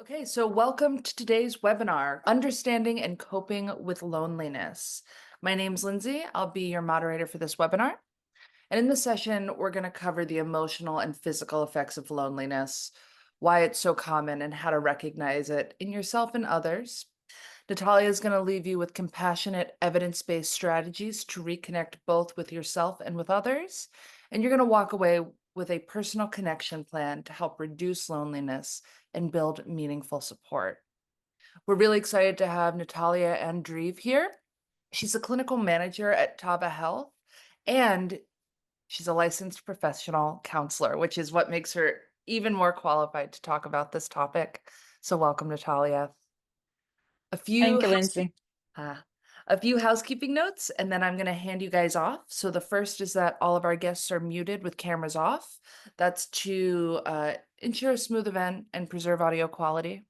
Okay, so welcome to today's webinar, Understanding and Coping with Loneliness. My name's Lindsay. I'll be your moderator for this webinar. And in this session, we're going to cover the emotional and physical effects of loneliness, why it's so common, and how to recognize it in yourself and others. Natalia is going to leave you with compassionate, evidence-based strategies to reconnect both with yourself and with others. And you're going to walk away with a personal connection plan to help reduce loneliness and build meaningful support. We're really excited to have Natalia Andreev here. She's a clinical manager at Tava Health, and she's a licensed professional counselor, which is what makes her even more qualified to talk about this topic. So welcome, Natalia. A few Thank you, housekeeping Lindsay. Ah, a few housekeeping notes, and then I'm going to hand you guys off. So the first is that all of our guests are muted with cameras off. That's to ensure a smooth event and preserve audio quality.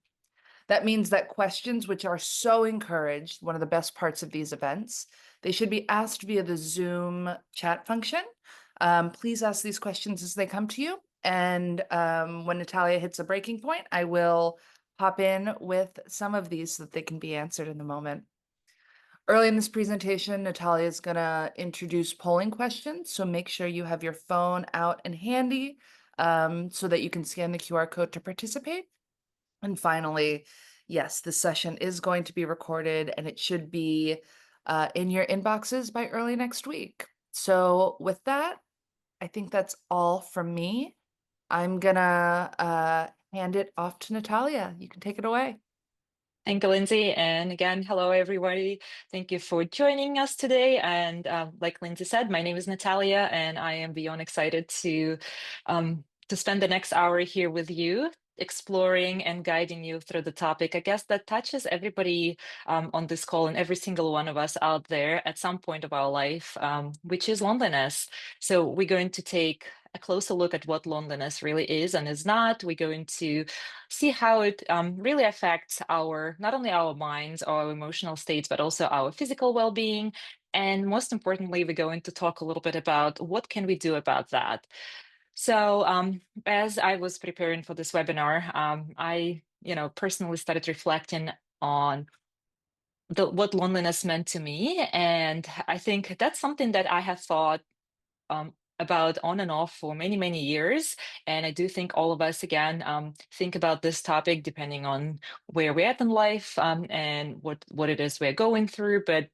That means that questions, which are so encouraged, one of the best parts of these events, they should be asked via the Zoom chat function. Please ask these questions as they come to you. And when Natalia hits a breaking point, I will pop in with some of these so that they can be answered in the moment. Early in this presentation, Natalia is going to introduce polling questions, so make sure you have your phone out and handy so that you can scan the QR code to participate. And finally, yes, the session is going to be recorded and it should be in your inboxes by early next week. So with that, I think that's all from me. I'm gonna hand it off to Natalia. You can take it away. Thank you, Lindsay. And again, hello, everybody. Thank you for joining us today. And like Lindsay said, my name is Natalia, and I am beyond excited to spend the next hour here with you, exploring and guiding you through the topic. I guess that touches everybody on this call and every single one of us out there at some point of our life, which is loneliness. So we're going to take a closer look at what loneliness really is and is not. We're going to see how it really affects our not only our minds or our emotional states, but also our physical well-being. And most importantly, we're going to talk a little bit about what can we do about that. So as I was preparing for this webinar, I personally started reflecting on what loneliness meant to me. And I think that's something that I have thought about on and off for many, many years. And I do think all of us, again, think about this topic depending on where we're at in life and what it is we're going through. But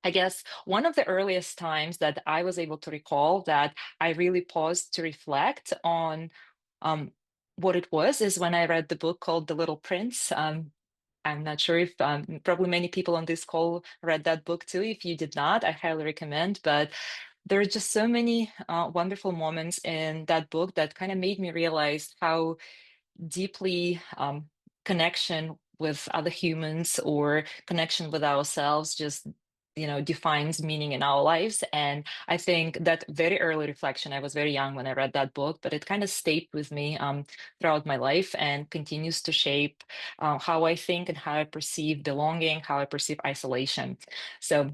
I guess one of the earliest times that I was able to recall that I really paused to reflect on um, what it was is when I read the book called The Little Prince. I'm not sure if probably many people on this call read that book too. If you did not, I highly recommend. But there are just so many wonderful moments in that book that kind of made me realize how deeply connection with other humans or connection with ourselves just defines meaning in our lives. And I think that very early reflection, I was very young when I read that book, but it kind of stayed with me throughout my life and continues to shape how I think and how I perceive belonging, how I perceive isolation. So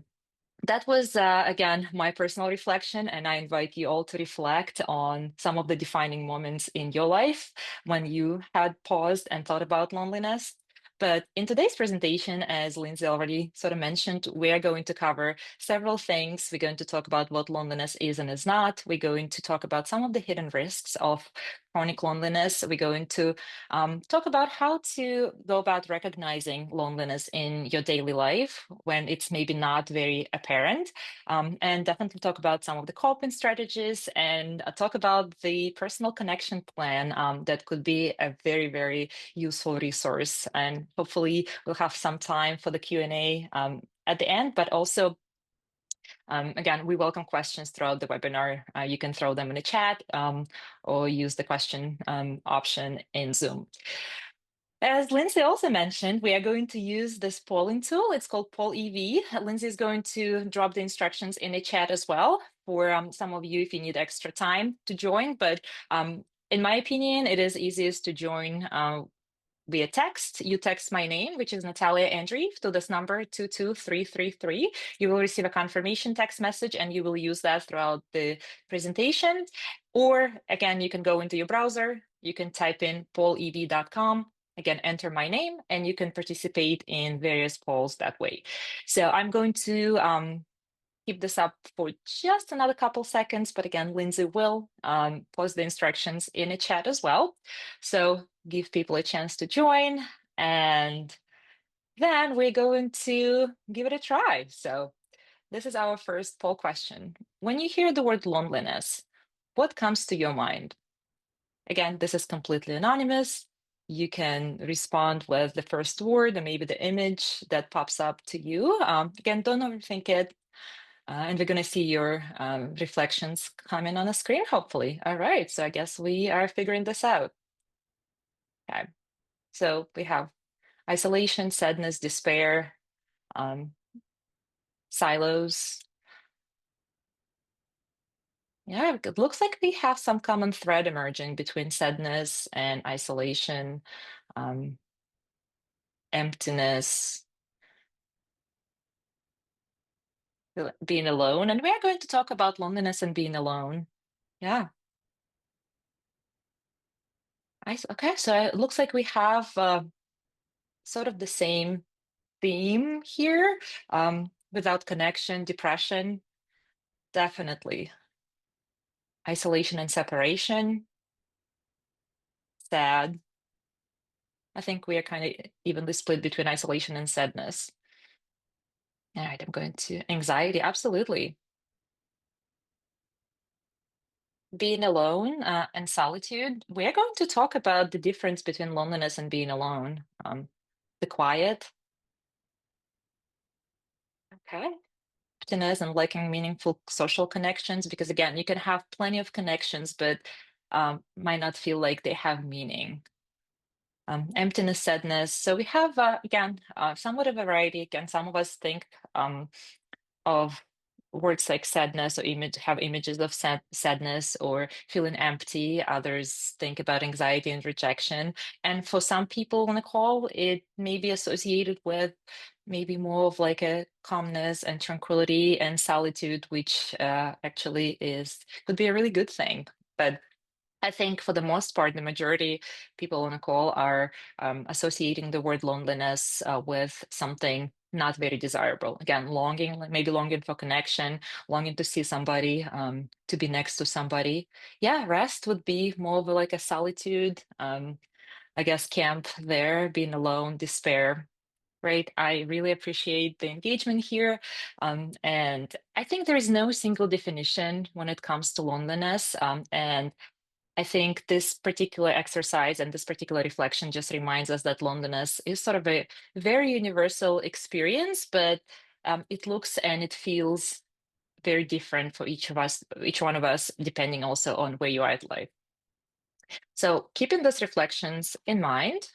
that was, again, my personal reflection, and I invite you all to reflect on some of the defining moments in your life when you had paused and thought about loneliness. But in today's presentation, as Lindsay already sort of mentioned, we are going to cover several things. We're going to talk about what loneliness is and is not. We're going to talk about some of the hidden risks of chronic loneliness. We're going to talk about how to go about recognizing loneliness in your daily life when it's maybe not very apparent, and definitely talk about some of the coping strategies and talk about the personal connection plan that could be a very, very useful resource. And hopefully we'll have some time for the Q&A at the end, but also again, we welcome questions throughout the webinar. You can throw them in the chat or use the question option in Zoom. As Lindsay also mentioned, we are going to use this polling tool. It's called Poll EV. Lindsay is going to drop the instructions in the chat as well for some of you if you need extra time to join. But in my opinion, it is easiest to join via text. You text my name, which is Natalia Andreev, to this number 22333. You will receive a confirmation text message and you will use that throughout the presentation. Or again, you can go into your browser, you can type in pollev.com again, enter my name and you can participate in various polls that way. So I'm going to keep this up for just another couple seconds, but again, Lindsay will post the instructions in a chat as well. So give people a chance to join, and then we're going to give it a try. So this is our first poll question. When you hear the word loneliness, what comes to your mind? Again, this is completely anonymous. You can respond with the first word or maybe the image that pops up to you. Again, don't overthink it. And we're going to see your reflections coming on the screen, hopefully. All right, so I guess we are figuring this out. Okay, so we have isolation, sadness, despair, um, silos. Yeah, it looks like we have some common thread emerging between sadness and isolation, um, emptiness, being alone. And we are going to talk about loneliness and being alone. Yeah. Okay, so it looks like we have sort of the same theme here. Without connection, depression, definitely. Isolation and separation, sad. I think we are kind of evenly split between isolation and sadness. All right, I'm going to anxiety. Absolutely. Being alone and solitude. We're going to talk about the difference between loneliness and being alone. The quiet. Okay. Emptiness and lacking meaningful social connections, because again, you can have plenty of connections, but might not feel like they have meaning. Emptiness, sadness. So we have, again, somewhat of a variety. Again, some of us think of words like sadness or image have images of sadness or feeling empty. Others think about anxiety and rejection. And for some people on the call, it may be associated with maybe more of like a calmness and tranquility and solitude, which actually could be a really good thing. But I think for the most part, the majority people on the call are associating the word loneliness with something not very desirable. Again, longing, like maybe longing for connection, longing to see somebody, to be next to somebody. Yeah, rest would be more of like a solitude, I guess, camp there, being alone, despair. Right. I really appreciate the engagement here. And I think there is no single definition when it comes to loneliness. And I think this particular exercise and this particular reflection just reminds us that loneliness is sort of a very universal experience, but it looks and it feels very different for each of us, each one of us, depending also on where you are at life. So keeping those reflections in mind,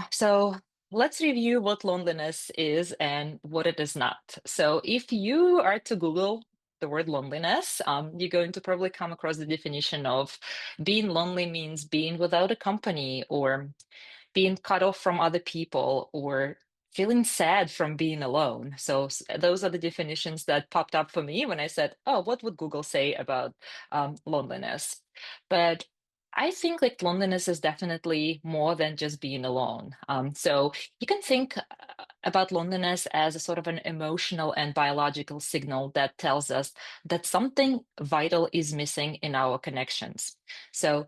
so let's review what loneliness is and what it is not. So if you are to Google the word loneliness, you're going to probably come across the definition of being lonely means being without a company or being cut off from other people or feeling sad from being alone. So those are the definitions that popped up for me when I said, oh, what would Google say about loneliness? But I think like loneliness is definitely more than just being alone. So you can think about loneliness as a sort of an emotional and biological signal that tells us that something vital is missing in our connections. So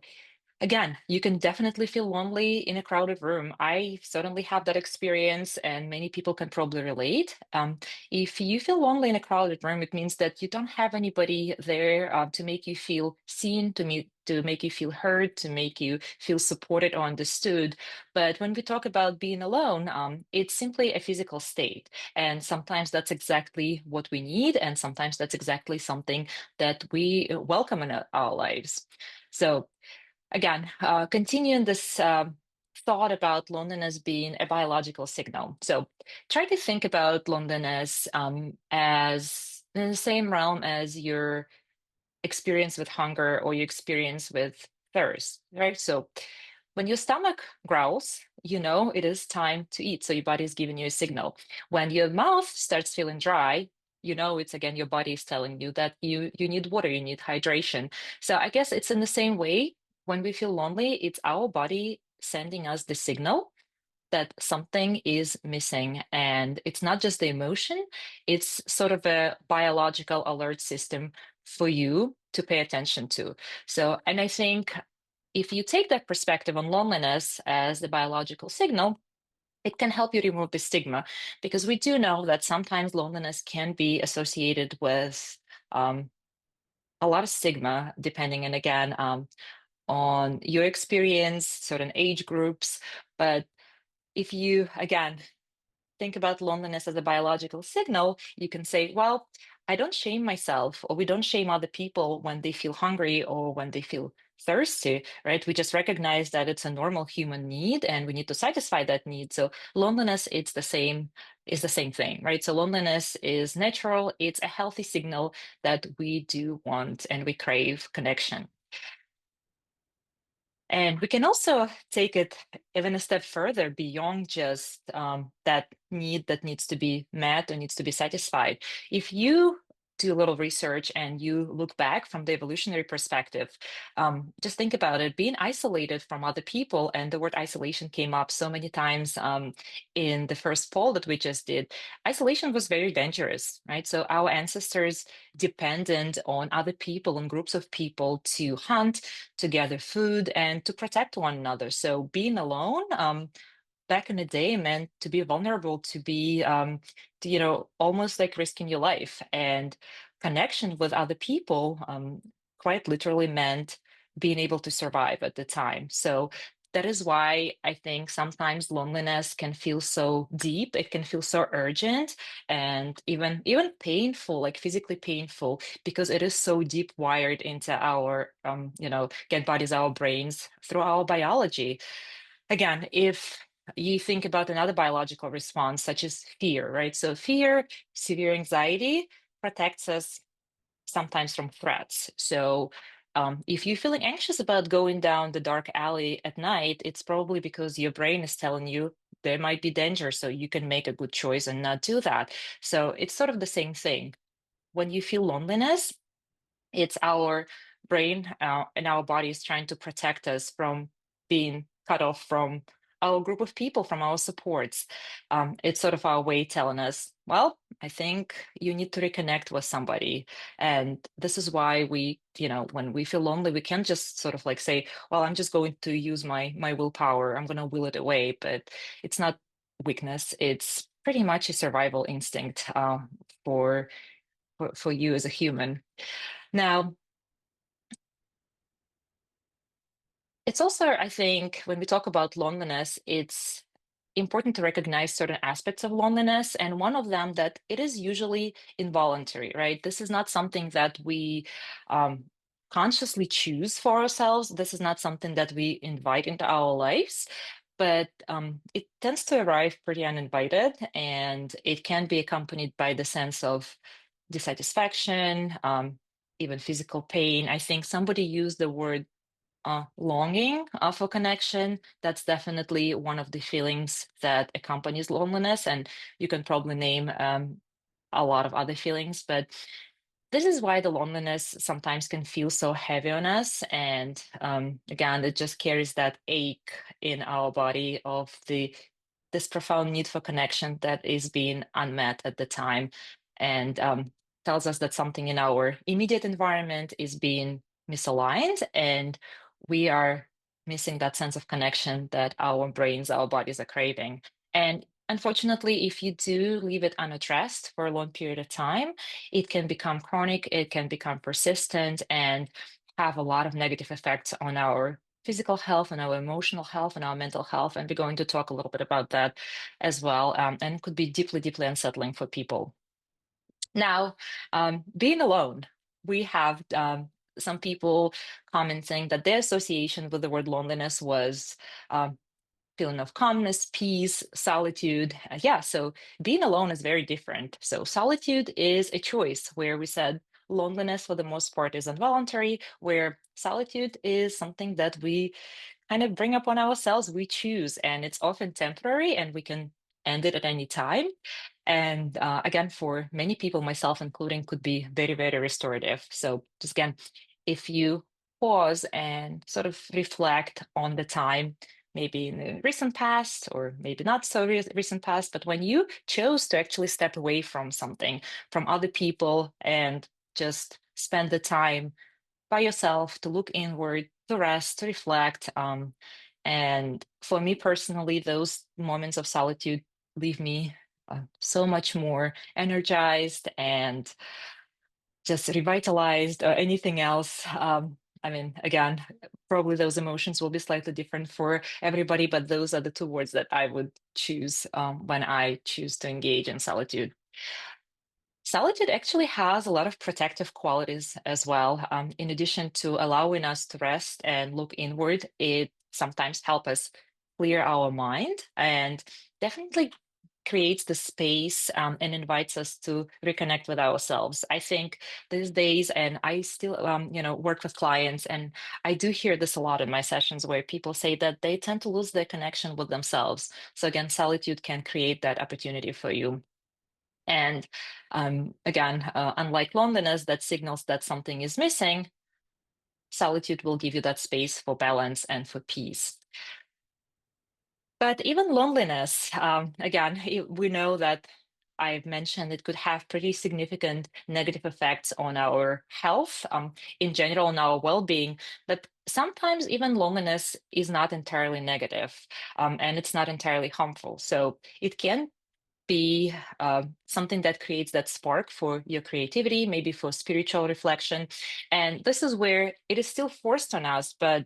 again, you can definitely feel lonely in a crowded room. I certainly have that experience, and many people can probably relate. If you feel lonely in a crowded room, it means that you don't have anybody there to make you feel seen, to make you feel heard, to make you feel supported or understood. But when we talk about being alone, it's simply a physical state. And sometimes that's exactly what we need, and sometimes that's exactly something that we welcome in our lives. So again, continuing this thought about loneliness being a biological signal. So try to think about loneliness as in the same realm as your experience with hunger or your experience with thirst, right? So when your stomach growls, you know it is time to eat. So your body is giving you a signal. When your mouth starts feeling dry, you know it's again your body is telling you that you need water, you need hydration. So I guess it's in the same way when we feel lonely, it's our body sending us the signal that something is missing. And it's not just the emotion, it's sort of a biological alert system for you to pay attention to. So, and I think if you take that perspective on loneliness as the biological signal, it can help you remove the stigma because we do know that sometimes loneliness can be associated with um, a lot of stigma, depending, and again, on your experience, certain age groups. But if you, again, think about loneliness as a biological signal, you can say, well, I don't shame myself, or we don't shame other people when they feel hungry or when they feel thirsty, right? We just recognize that it's a normal human need and we need to satisfy that need. So loneliness, it's is the same thing, right? So loneliness is natural, it's a healthy signal that we do want and we crave connection. And we can also take it even a step further beyond just that need that needs to be met or needs to be satisfied. If you do a little research and you look back from the evolutionary perspective, just think about it being isolated from other people. And the word isolation came up so many times in the first poll that we just did. Isolation was very dangerous, right? So our ancestors depended on other people and groups of people to hunt, to gather food, and to protect one another. So being alone back in the day meant to be vulnerable, to be, almost like risking your life. And connection with other people quite literally meant being able to survive at the time. So that is why I think sometimes loneliness can feel so deep, it can feel so urgent and even painful, like physically painful, because it is so deep wired into our get bodies, our brains through our biology. Again, if you think about another biological response, such as fear, right? So fear, severe anxiety protects us sometimes from threats. So if you're feeling anxious about going down the dark alley at night, it's probably because your brain is telling you there might be danger, so you can make a good choice and not do that. So it's sort of the same thing. When you feel loneliness, it's our brain and our body is trying to protect us from being cut off from our group of people, from our supports. It's sort of our way telling us, well, I think you need to reconnect with somebody. And this is why when we feel lonely, we can't just sort of like say, well, I'm just going to use my willpower. I'm going to will it away. But it's not weakness. It's pretty much a survival instinct for you as a human. Now, it's also, I think, when we talk about loneliness, it's important to recognize certain aspects of loneliness. And one of them that it is usually involuntary, right? This is not something that we um, consciously choose for ourselves. This is not something that we invite into our lives, but it tends to arrive pretty uninvited. And it can be accompanied by the sense of dissatisfaction, even physical pain. I think somebody used the word longing for connection. That's definitely one of the feelings that accompanies loneliness. And you can probably name a lot of other feelings, but this is why the loneliness sometimes can feel so heavy on us. And again, it just carries that ache in our body of this profound need for connection that is being unmet at the time, and tells us that something in our immediate environment is being misaligned, and we are missing that sense of connection that our brains, our bodies are craving. And unfortunately, if you do leave it unaddressed for a long period of time, it can become chronic, it can become persistent, and have a lot of negative effects on our physical health and our emotional health and our mental health. And we're going to talk a little bit about that as well. And could be deeply, deeply unsettling for people. Now, being alone, we have some people commenting that their association with the word loneliness was um, feeling of calmness, peace, solitude. Yeah, so being alone is very different. So solitude is a choice, where we said loneliness for the most part is involuntary, where solitude is something that we kind of bring upon ourselves, we choose, and it's often temporary and we can end it at any time. And again, for many people, myself including, could be very, very restorative. So just again, if you pause and sort of reflect on the time maybe in the recent past or maybe not so recent past, but when you chose to actually step away from something, from other people, and just spend the time by yourself to look inward, to rest, to reflect. And for me personally, those moments of solitude leave me so much more energized and just revitalized or anything else. I mean, again, probably those emotions will be slightly different for everybody, but those are the two words that I would choose when I choose to engage in solitude. Solitude actually has a lot of protective qualities as well. In addition to allowing us to rest and look inward, it sometimes helps us clear our mind and definitely creates the space and invites us to reconnect with ourselves. I think these days, and I still, work with clients, and I do hear this a lot in my sessions where people say that they tend to lose their connection with themselves. So again, solitude can create that opportunity for you. And again, unlike loneliness that signals that something is missing, solitude will give you that space for balance and for peace. But even loneliness, again, we know that I've mentioned it could have pretty significant negative effects on our health, in general, on our well being. But sometimes even loneliness is not entirely negative, and it's not entirely harmful. So it can be something that creates that spark for your creativity, maybe for spiritual reflection. And this is where it is still forced on us, but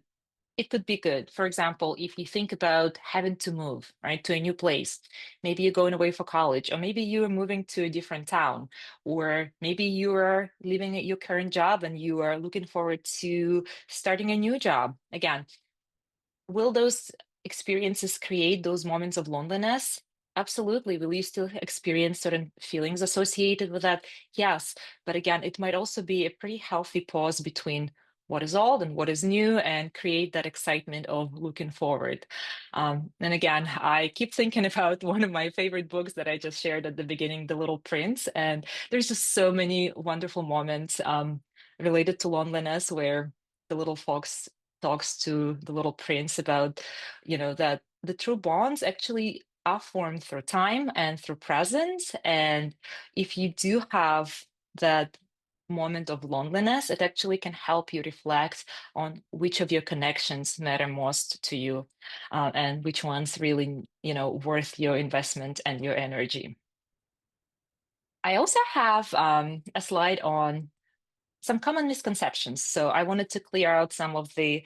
it could be good. For example, if you think about having to move, right, to a new place, maybe you're going away for college, or maybe you are moving to a different town, or maybe you are leaving at your current job and you are looking forward to starting a new job. Again, will those experiences create those moments of loneliness? Absolutely. Will you still experience certain feelings associated with that? Yes. But again, it might also be a pretty healthy pause between what is old and what is new and create that excitement of looking forward. And again, I keep thinking about one of my favorite books that I just shared at the beginning, The Little Prince. And there's just so many wonderful moments related to loneliness where the little fox talks to the little prince about, that the true bonds actually are formed through time and through presence. And if you do have that moment of loneliness, it actually can help you reflect on which of your connections matter most to you, and which ones really, worth your investment and your energy. I also have a slide on some common misconceptions. So I wanted to clear out some of the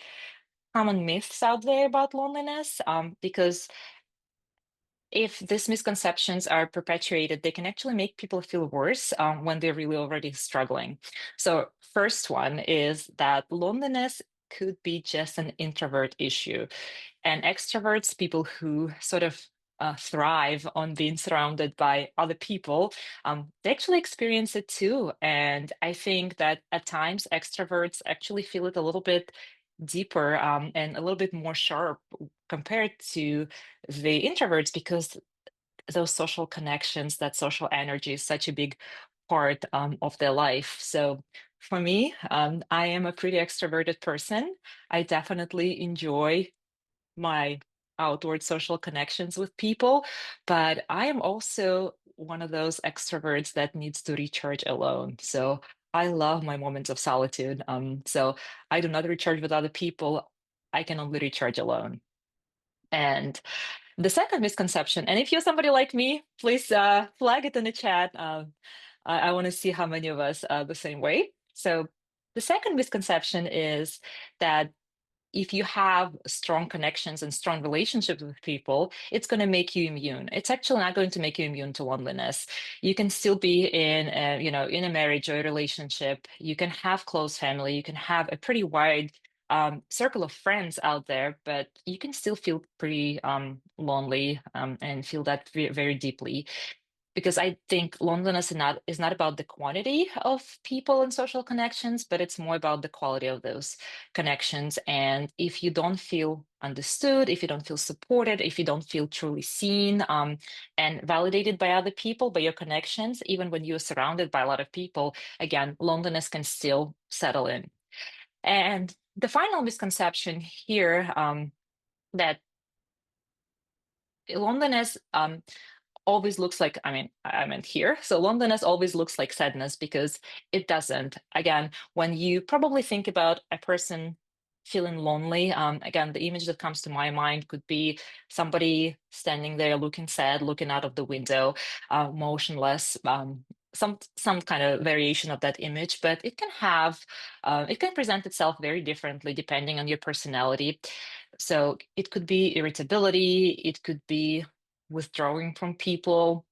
common myths out there about loneliness, because if these misconceptions are perpetuated, they can actually make people feel worse when they're really already struggling. So, first one is that loneliness could be just an introvert issue. And extroverts, people who sort of thrive on being surrounded by other people, they actually experience it too. And I think that at times extroverts actually feel it a little bit deeper and a little bit more sharp compared to the introverts because those social connections, that social energy is such a big part of their life. So for me, I am a pretty extroverted person. I definitely enjoy my outward social connections with people, but I am also one of those extroverts that needs to recharge alone. So I love my moments of solitude. So I do not recharge with other people. I can only recharge alone. And the second misconception, and if you're somebody like me, please flag it in the chat. I want to see how many of us are the same way. So the second misconception is that if you have strong connections and strong relationships with people, it's going to make you immune. It's actually not going to make you immune to loneliness. You can still be in a marriage or a relationship. You can have close family. You can have a pretty wide circle of friends out there, but you can still feel pretty lonely and feel that very deeply because I think loneliness is not about the quantity of people and social connections, but it's more about the quality of those connections. And if you don't feel understood, if you don't feel supported, if you don't feel truly seen and validated by other people, by your connections, even when you're surrounded by a lot of people, again, loneliness can still settle in. And the final misconception here that loneliness always looks like, I meant here. So loneliness always looks like sadness because it doesn't. Again, when you probably think about a person feeling lonely, again, the image that comes to my mind could be somebody standing there looking sad, looking out of the window, motionless. Some kind of variation of that image, but it can present itself very differently depending on your personality. So it could be irritability, it could be withdrawing from people.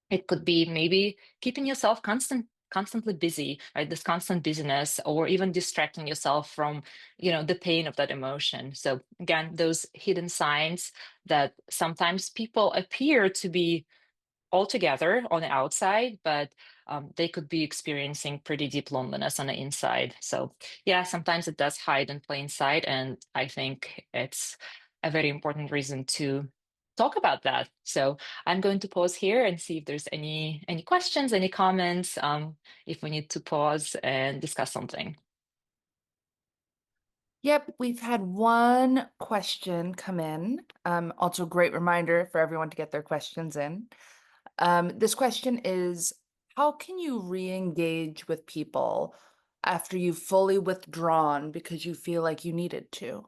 It could be maybe keeping yourself constantly busy, right? This constant busyness, or even distracting yourself from, the pain of that emotion. So again, those hidden signs that sometimes people appear to be all together on the outside, but they could be experiencing pretty deep loneliness on the inside. So, yeah, sometimes it does hide in plain sight. And I think it's a very important reason to talk about that. So I'm going to pause here and see if there's any questions, any comments, if we need to pause and discuss something. Yep, we've had one question come in. Also, great reminder for everyone to get their questions in. This question is, how can you re-engage with people after you've fully withdrawn because you feel like you needed to?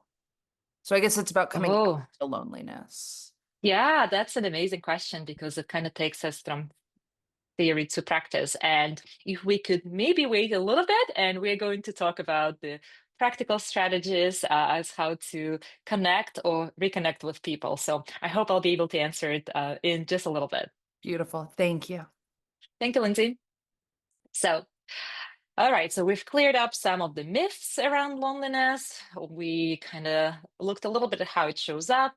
So I guess it's about coming out Oh, of loneliness. yeah, that's an amazing question because it kind of takes us from theory to practice. And if we could maybe wait a little bit, and we're going to talk about the practical strategies as how to connect or reconnect with people. So I hope I'll be able to answer it in just a little bit. Beautiful. Thank you. Thank you, Lindsay. So all right, so we've cleared up some of the myths around loneliness. We kind of looked a little bit at how it shows up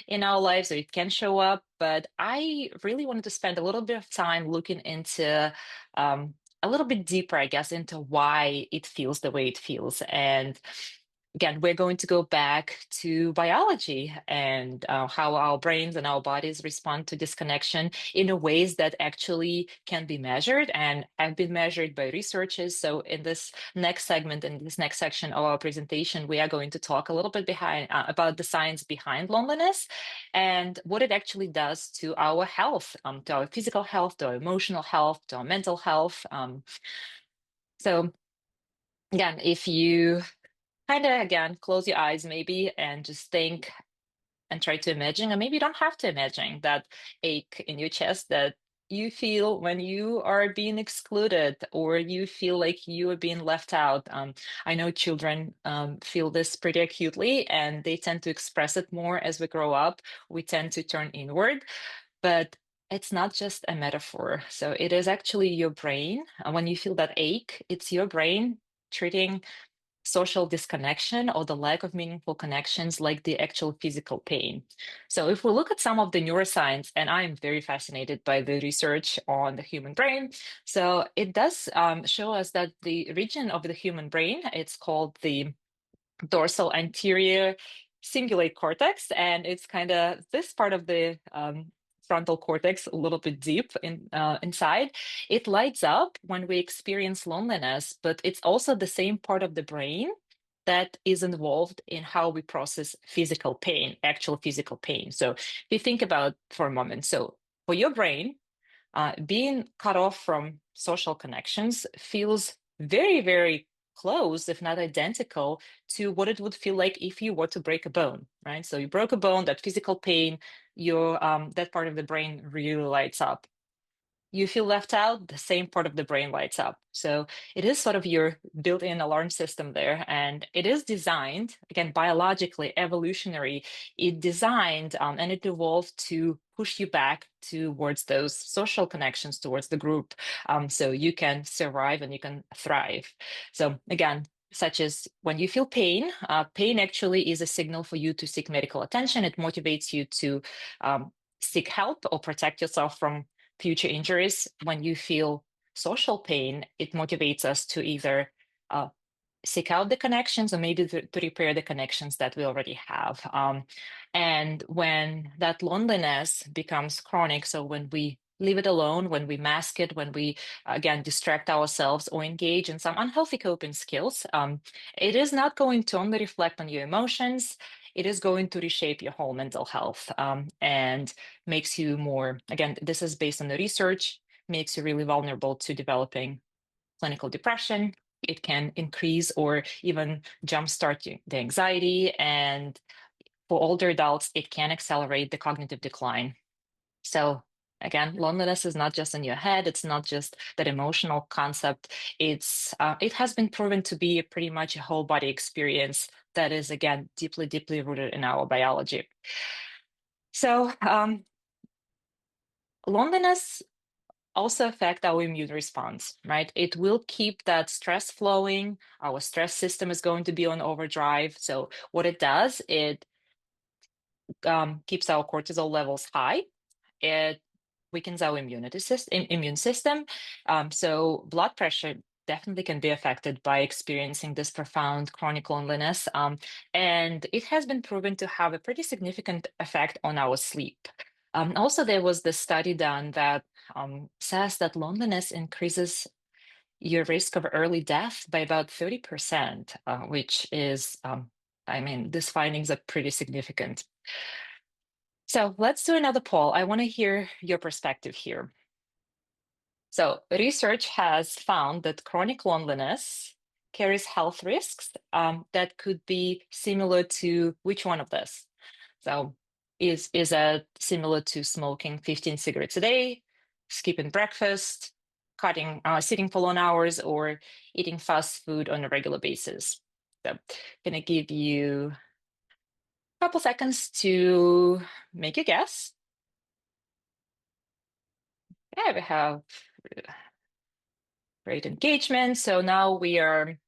in our lives, or it can show up. But I really wanted to spend a little bit of time looking into a little bit deeper, I guess, into why it feels the way it feels. And again, we're going to go back to biology and how our brains and our bodies respond to disconnection in a ways that actually can be measured and have been measured by researchers. So in this next segment, in this next section of our presentation, we are going to talk a little bit about the science behind loneliness and what it actually does to our health, to our physical health, to our emotional health, to our mental health. So again, if you kind of again close your eyes maybe and just think and try to imagine, or maybe you don't have to imagine that ache in your chest that you feel when you are being excluded or you feel like you are being left out. I know children feel this pretty acutely and they tend to express it more as we grow up. We tend to turn inward, but it's not just a metaphor. So it is actually your brain. When you feel that ache, it's your brain treating social disconnection or the lack of meaningful connections like the actual physical pain. So if we look at some of the neuroscience, and I am very fascinated by the research on the human brain, so it does show us that the region of the human brain, it's called the dorsal anterior cingulate cortex, and it's kind of this part of the frontal cortex, a little bit deep inside. It lights up when we experience loneliness, but it's also the same part of the brain that is involved in how we process physical pain, actual physical pain. So if you think about for a moment, so for your brain, being cut off from social connections feels very, very close, if not identical, to what it would feel like if you were to break a bone, right? So you broke a bone, that physical pain, your that part of the brain really lights up. You feel left out, the same part of the brain lights up. So it is sort of your built-in alarm system there. And it is designed, again, biologically, evolutionary, it designed and it evolved to push you back towards those social connections, towards the group. So you can survive and you can thrive. So again, such as when you feel pain, pain actually is a signal for you to seek medical attention. It motivates you to seek help or protect yourself from future injuries. When you feel social pain, it motivates us to either uh, seek out the connections or maybe to repair the connections that we already have. And when that loneliness becomes chronic, so when we leave it alone, when we mask it, when we again distract ourselves or engage in some unhealthy coping skills, it is not going to only reflect on your emotions. it is going to reshape your whole mental health, and makes you more, again, this is based on the research, makes you really vulnerable to developing clinical depression. It can increase or even jumpstart the anxiety. And for older adults, it can accelerate the cognitive decline. So again, loneliness is not just in your head. It's not just that emotional concept. It has been proven to be pretty much a whole body experience that is, again, deeply, deeply rooted in our biology. So loneliness also affect our immune response, right? It will keep that stress flowing. Our stress system is going to be on overdrive. So what it does, it keeps our cortisol levels high. It weakens our immune system. So blood pressure definitely can be affected by experiencing this profound chronic loneliness. And it has been proven to have a pretty significant effect on our sleep. Also, there was this study done that says that loneliness increases your risk of early death by about 30%, which is, I mean, these findings are pretty significant. So let's do another poll. I want to hear your perspective here. So research has found that chronic loneliness carries health risks that could be similar to which one of this? So is that similar to smoking 15 cigarettes a day, skipping breakfast, sitting for long hours, or eating fast food on a regular basis? So gonna give you a couple seconds to make a guess. Yeah, we have great engagement. So now we are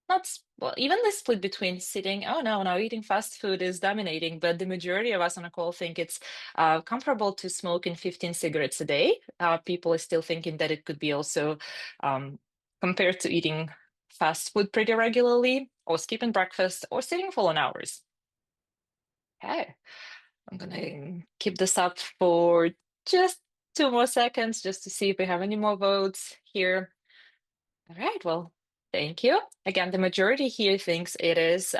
not, well, even the split between sitting, oh no, no, eating fast food is dominating, but the majority of us on a call think it's comparable to smoking 15 cigarettes a day. People are still thinking that it could be also um, compared to eating fast food pretty regularly, or skipping breakfast, or sitting for long hours. Okay, I'm gonna keep this up for just 2 more seconds just to see if we have any more votes here. All right, well, thank you. Again, the majority here thinks it is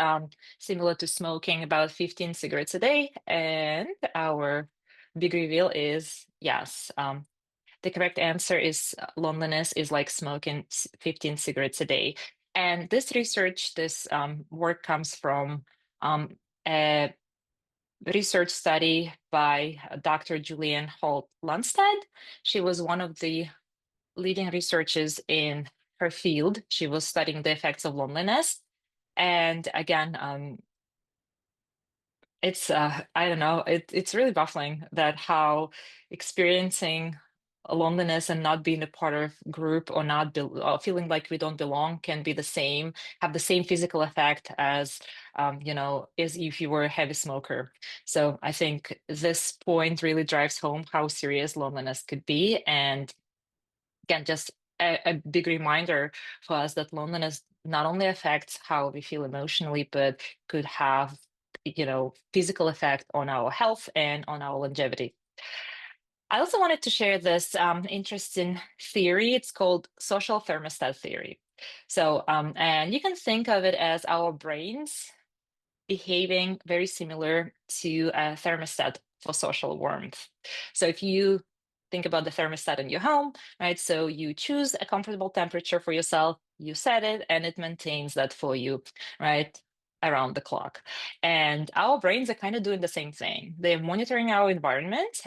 similar to smoking about 15 cigarettes a day. And our big reveal is yes. The correct answer is loneliness is like smoking 15 cigarettes a day. And this research, this work comes from a research study by Dr. Julianne Holt Lunstad. She was one of the leading researchers in her field. She was studying the effects of loneliness. And again, it's I don't know, it's really baffling that how experiencing a loneliness and not being a part of group or not or feeling like we don't belong can be the same, have the same physical effect as as if you were a heavy smoker. So I think this point really drives home how serious loneliness could be. And again, just a big reminder for us that loneliness not only affects how we feel emotionally, but could have, physical effect on our health and on our longevity. I also wanted to share this interesting theory. It's called social thermostat theory. So, and you can think of it as our brains behaving very similar to a thermostat for social warmth. So if you think about the thermostat in your home, right? So you choose a comfortable temperature for yourself, you set it, and it maintains that for you, right? Around the clock. And our brains are kind of doing the same thing. They're monitoring our environment,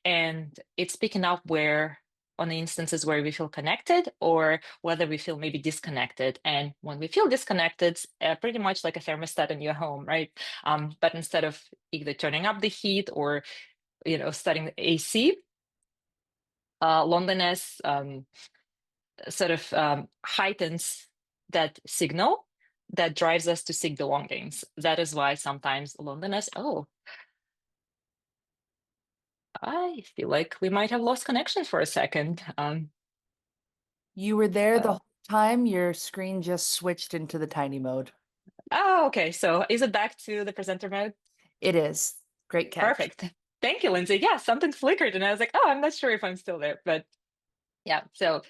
and it's picking up where on the instances where we feel connected or whether we feel maybe disconnected. And when we feel disconnected, pretty much like a thermostat in your home, right? But instead of either turning up the heat or starting the AC, loneliness sort of heightens that signal that drives us to seek belongings. That is why sometimes loneliness, oh, I feel like we might have lost connection for a second. You were there the Uh, whole time, your screen just switched into the tiny mode. oh, okay. So is it back to the presenter mode? It is. Great catch. Perfect. Thank you, Lindsay. Yeah, something flickered and I was like, oh, I'm not sure if I'm still there, but yeah. So,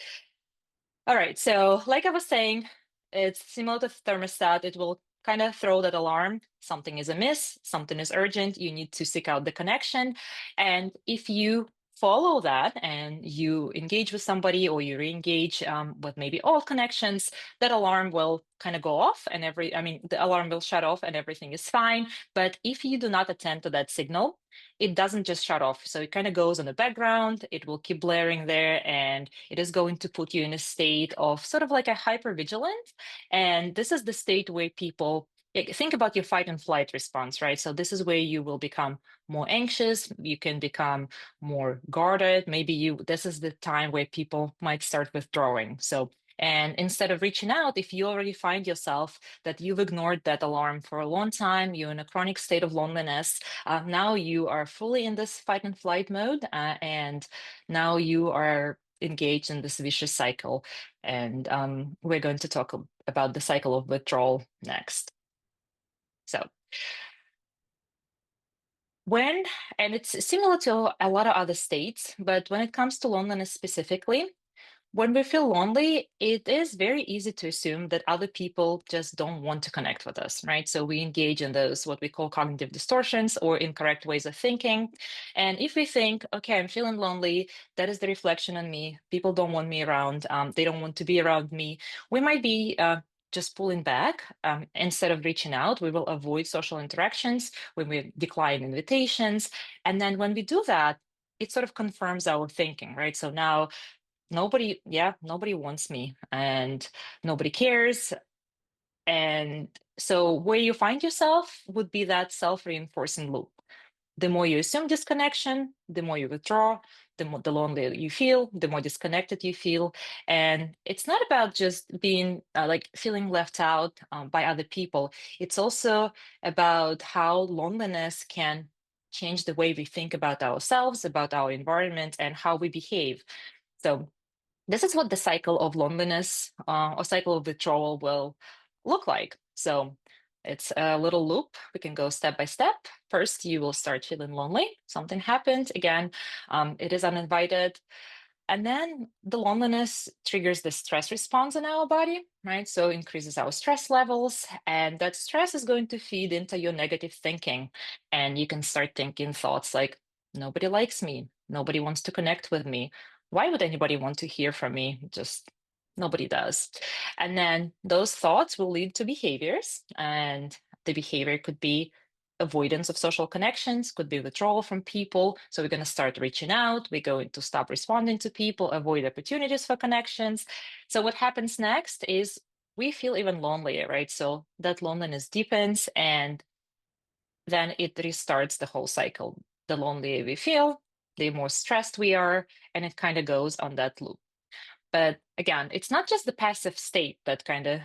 all right. So like I was saying, it's similar to thermostat. It will kind of throw that alarm. Something is amiss, something is urgent, you need to seek out the connection. And if you follow that and you engage with somebody or you re-engage with maybe old connections, that alarm will kind of go off and the alarm will shut off and everything is fine. But if you do not attend to that signal, it doesn't just shut off. So it kind of goes on the background, it will keep blaring there, and it is going to put you in a state of sort of like a hypervigilant. And this is the state where people think about your fight and flight response, right? So this is where you will become more anxious, you can become more guarded. Maybe this is the time where people might start withdrawing. So, and instead of reaching out, if you already find yourself that you've ignored that alarm for a long time, you're in a chronic state of loneliness, now you are fully in this fight and flight mode, and now you are engaged in this vicious cycle. And we're going to talk about the cycle of withdrawal next. So, when, and it's similar to a lot of other states, but when it comes to loneliness specifically, when we feel lonely, it is very easy to assume that other people just don't want to connect with us, right? So we engage in those, what we call cognitive distortions or incorrect ways of thinking. And if we think, okay, I'm feeling lonely, that is the reflection on me. People don't want me around. They don't want to be around me. We might be just pulling back instead of reaching out. We will avoid social interactions when we decline invitations. And then when we do that, it sort of confirms our thinking, right? So now nobody wants me and nobody cares. And so where you find yourself would be that self-reinforcing loop. The more you assume disconnection, the more you withdraw, the lonelier you feel, the more disconnected you feel. And it's not about just being like feeling left out by other people. It's also about how loneliness can change the way we think about ourselves, about our environment, and how we behave. So this is what the cycle of loneliness or cycle of withdrawal will look like. So it's a little loop. We can go step by step. First, you will start feeling lonely. Something happened. Again, it is uninvited. And then the loneliness triggers the stress response in our body, right? So increases our stress levels, and that stress is going to feed into your negative thinking. And you can start thinking thoughts like, nobody likes me, nobody wants to connect with me. Why would anybody want to hear from me? Just nobody does. And then those thoughts will lead to behaviors, and the behavior could be avoidance of social connections, could be withdrawal from people. So we're going to start reaching out. We're going to stop responding to people, avoid opportunities for connections. So what happens next is we feel even lonelier, right? So that loneliness deepens and then it restarts the whole cycle. The lonelier we feel, the more stressed we are, and it kind of goes on that loop. But again, it's not just the passive state that kind of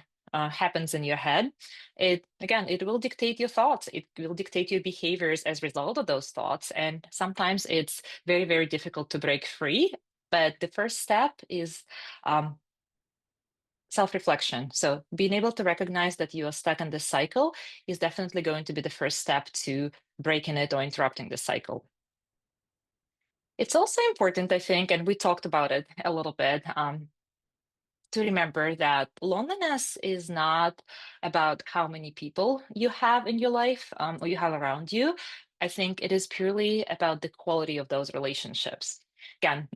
happens in your head. It will dictate your thoughts. It will dictate your behaviors as a result of those thoughts. And sometimes it's very, very difficult to break free. But the first step is self-reflection. So being able to recognize that you are stuck in this cycle is definitely going to be the first step to breaking it or interrupting the cycle. It's also important, I think, and we talked about it a little bit, to remember that loneliness is not about how many people you have in your life or you have around you. I think it is purely about the quality of those relationships. Again,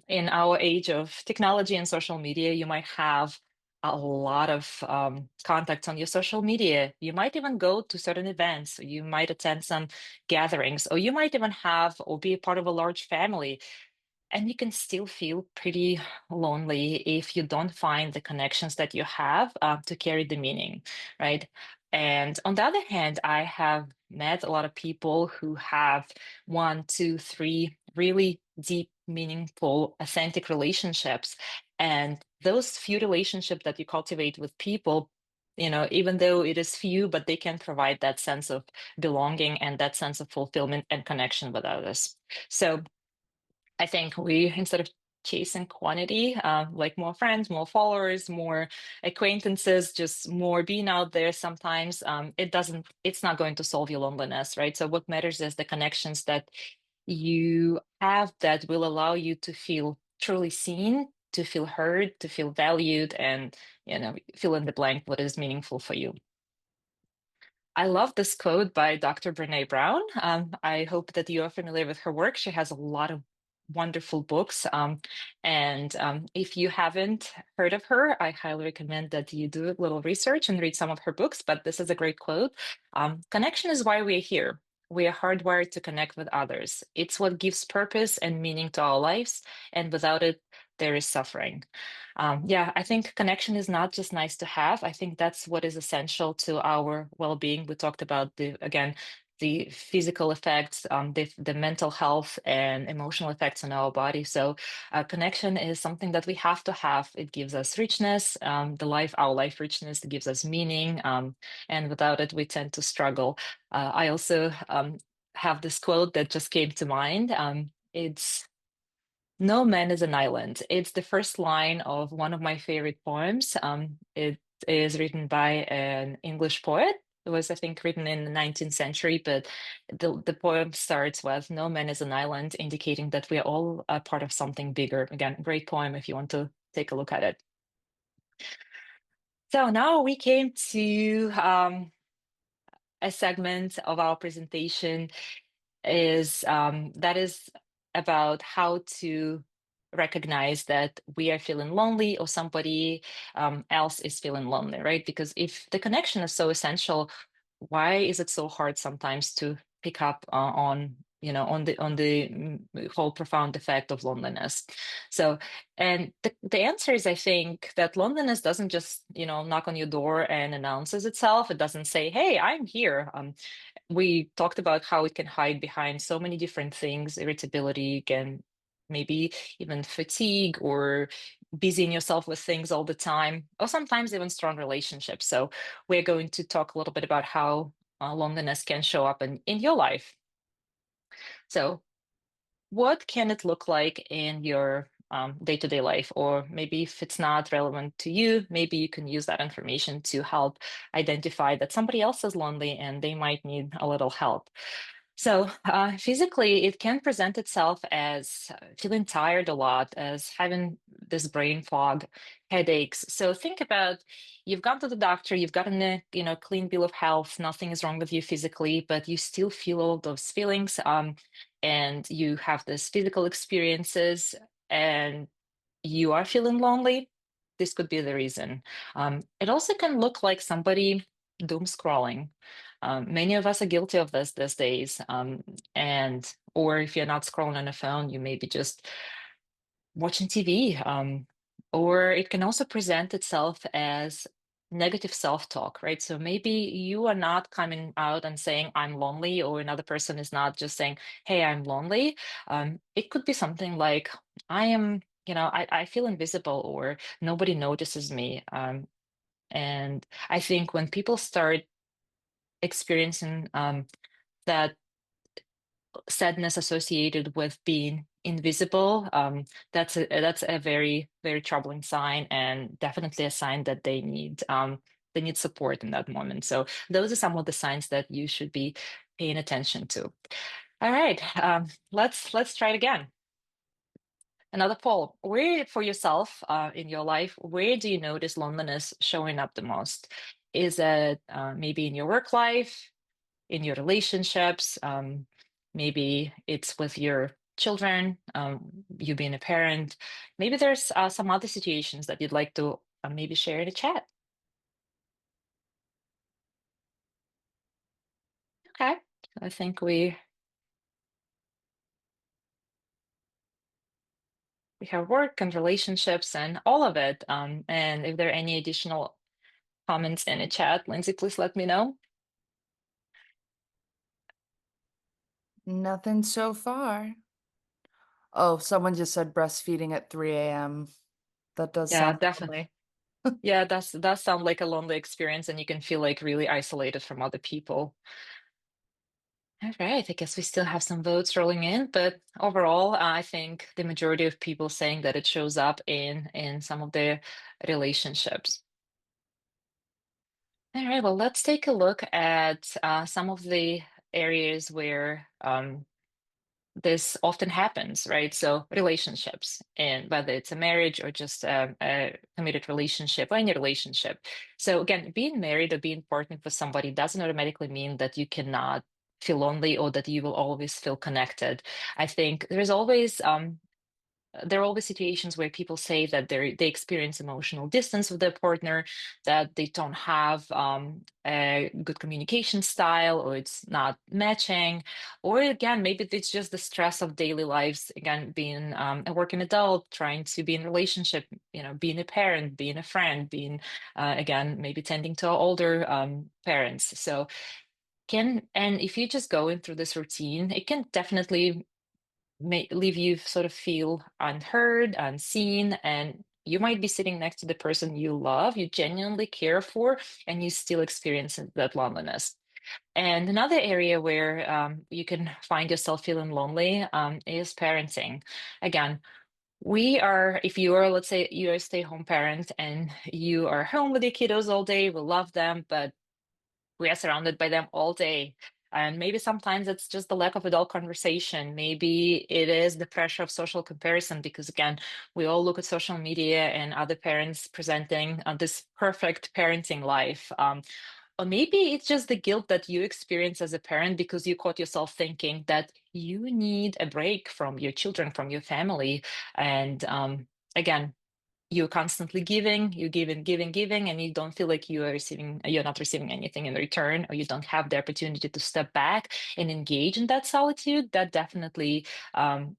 in our age of technology and social media, you might have a lot of contacts on your social media. You might even go to certain events, or you might attend some gatherings, or you might even have or be a part of a large family, and you can still feel pretty lonely if you don't find the connections that you have to carry the meaning, right? And on the other hand, I have met a lot of people who have one, two, three really deep, meaningful, authentic relationships. And those few relationships that you cultivate with people, even though it is few, but they can provide that sense of belonging and that sense of fulfillment and connection with others. So I think instead of chasing quantity, like more friends, more followers, more acquaintances, just more being out there sometimes, it's not going to solve your loneliness, right? So what matters is the connections that you have that will allow you to feel truly seen, to feel heard, to feel valued, and, fill in the blank what is meaningful for you. I love this quote by Dr. Brene Brown. I hope that you are familiar with her work. She has a lot of wonderful books. And if you haven't heard of her, I highly recommend that you do a little research and read some of her books. But this is a great quote. Connection is why we're here. We are hardwired to connect with others. It's what gives purpose and meaning to our lives. And without it, there is suffering. Yeah, I think connection is not just nice to have. I think that's what is essential to our well-being. We talked about the physical effects, the mental health and emotional effects on our body. So, connection is something that we have to have. It gives us richness, our life richness. It gives us meaning, and without it, we tend to struggle. I also have this quote that just came to mind. It's no man is an island. It's the first line of one of my favorite poems. It is written by an English poet. It was, I think, written in the 19th century, but the poem starts with "No man is an island," indicating that we are all a part of something bigger. Again, great poem if you want to take a look at it. So now we came to a segment of our presentation is about how to recognize that we are feeling lonely or somebody else is feeling lonely, right? Because if the connection is so essential, why is it so hard sometimes to pick up on whole profound effect of loneliness? So, and the answer is, I think, that loneliness doesn't just knock on your door and announces itself. It doesn't say, "Hey, I'm here." We talked about how it can hide behind so many different things. Irritability can maybe even fatigue or busying yourself with things all the time, or sometimes even strong relationships. So we're going to talk a little bit about how loneliness can show up in your life. So what can it look like in your day-to-day life? Or maybe if it's not relevant to you, maybe you can use that information to help identify that somebody else is lonely and they might need a little help. So, physically, it can present itself as feeling tired a lot, as having this brain fog, headaches. So, think about you've gone to the doctor, you've gotten a clean bill of health, nothing is wrong with you physically, but you still feel all those feelings, and you have this physical experiences, and you are feeling lonely. This could be the reason. It also can look like somebody doom scrolling. Many of us are guilty of this these days. And or if you're not scrolling on a phone, you may be just watching TV. Or it can also present itself as negative self-talk, right? So maybe you are not coming out and saying, "I'm lonely," or another person is not just saying, "Hey, I'm lonely." It could be something like, "I am, I feel invisible," or "Nobody notices me." And I think when people start experiencing that sadness associated with being invisible, that's a very, very troubling sign, and definitely a sign that they need support in that moment. So those are some of the signs that you should be paying attention to. All right, let's try it again. Another poll. Where for yourself in your life, where do you notice loneliness showing up the most? Is it maybe in your work life, in your relationships? Maybe it's with your children, you being a parent. Maybe there's some other situations that you'd like to maybe share in the chat. Okay. I think we have work and relationships and all of it. And if there are any additional comments in the chat, Lindsay, please let me know. Nothing so far. Oh, someone just said breastfeeding at 3 a.m. That does Yeah, sound definitely. lonely. Yeah, that sounds like a lonely experience, and you can feel like really isolated from other people. All right, I guess we still have some votes rolling in, but overall, I think the majority of people saying that it shows up in some of their relationships. All right, well, let's take a look at some of the areas where this often happens, right? So relationships, and whether it's a marriage or just a committed relationship or any relationship. So again, being married or being partnered with somebody doesn't automatically mean that you cannot feel lonely or that you will always feel connected. I think there are always situations where people say that they experience emotional distance with their partner, that they don't have a good communication style, or it's not matching, or again, maybe it's just the stress of daily lives. Again, being a working adult, trying to be in a relationship, being a parent, being a friend, being again, maybe tending to older parents. So and if you just going through this routine, it can definitely leave you sort of feel unheard, unseen, and you might be sitting next to the person you love, you genuinely care for, and you still experience that loneliness. And another area where you can find yourself feeling lonely is parenting. Again, if you are, let's say, you're a stay-home parent and you are home with your kiddos all day, we love them, but we are surrounded by them all day. And maybe sometimes it's just the lack of adult conversation. Maybe it is the pressure of social comparison, because again, we all look at social media and other parents presenting this perfect parenting life. Or maybe it's just the guilt that you experience as a parent because you caught yourself thinking that you need a break from your children, from your family. And again, you're constantly giving, you giving, and you don't feel like you're not receiving anything in return, or you don't have the opportunity to step back and engage in that solitude. That definitely um,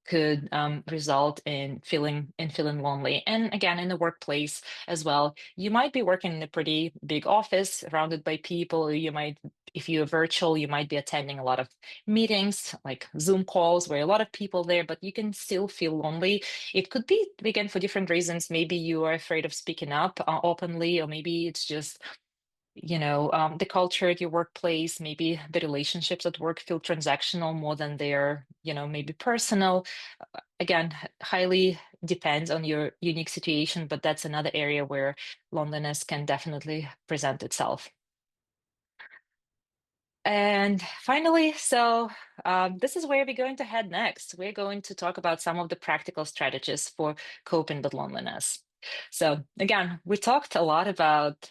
could result in feeling lonely. And again, in the workplace as well, you might be working in a pretty big office surrounded by people. Or you might, if you're virtual, you might be attending a lot of meetings like Zoom calls where a lot of people there, but you can still feel lonely. It could be, again, for different reasons. Maybe you are afraid of speaking up openly, or maybe it's just the culture at your workplace. Maybe the relationships at work feel transactional more than they're maybe personal. Again, highly depends on your unique situation, but that's another area where loneliness can definitely present itself. And finally, this is where we're going to head next. We're going to talk about some of the practical strategies for coping with loneliness. So again, we talked a lot about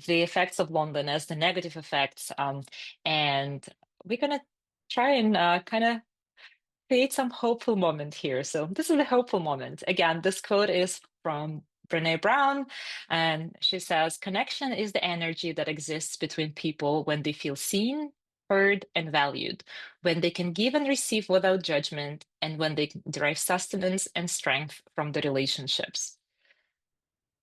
the effects of loneliness, the negative effects, and we're going to try and kind of create some hopeful moment here. So this is the hopeful moment. Again, this quote is from Brene Brown, and she says, "Connection is the energy that exists between people when they feel seen, heard, and valued, when they can give and receive without judgment, and when they derive sustenance and strength from the relationships."